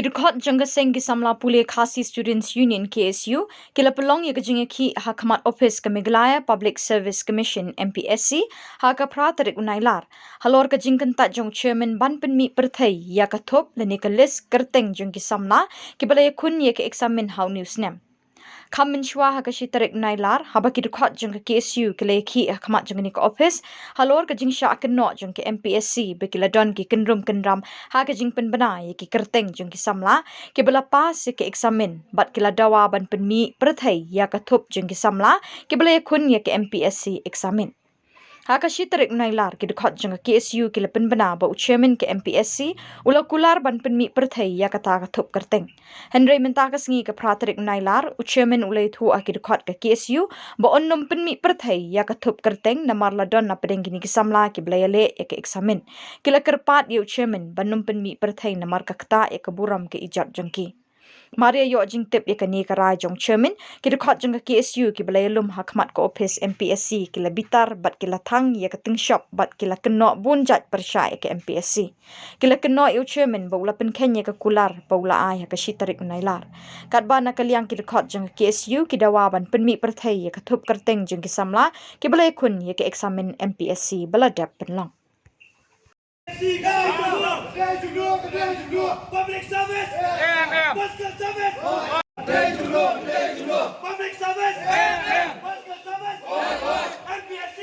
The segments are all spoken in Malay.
dkhot seng Samla pule Khasi Students Union KSU kila pynlong jingiakhih hakhmat ophis ke Meghalaya Public Service Commission Mpsc tarik Nailar halor ke jingkyntait jong chairman ban Pynmih Pyrthei thup lenikalis Kyrteng Samla iakhun ke eksamin snem Kham mynshwa tarik Nailar haba dkhot KSU kila iakhih hakhmat ophis halor ke jingshah ke Mpsc bekila don kenrum kenram jingpen bana Kyrteng Samla bela pas ke eksamin bat kila dawa ban Pynmih Pyrthei thup Samla bela iakhun ke Mpsc eksamin tarik Nailar dkhot KSU kila penbana ba chairman ke Mpsc ulakular ban Pynmih Pyrthei thup Kyrteng Henry mentakas ngi ke tarik Nailar chairman ulai Thoh dkhot KSU ba onnum Pynmih Pyrthei thup Kyrteng namar ladon na pedeng gini Samla bela yale ke eksamin kila kerpat chairman banum Pynmih Pyrthei namar kakta buram ke ijat jengki Maria yo jingtip kani karai jong chairman dkhot KSU bela yalum hakhmat ko ophis Mpsc kila bitar bat kila thang ting shop bat kila keno bunjat persya ke Mpsc kila keno chairman ba ula penken kular ba ula ai tarik Nailar katba na kaliang dkhot KSU dawa ban Pynmih Pyrthei thup Kyrteng Samla bela iakhun ke eksamin Mpsc bela dap pynlong Public service, political service, public service, political service, Mpsc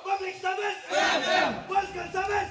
public service, political service.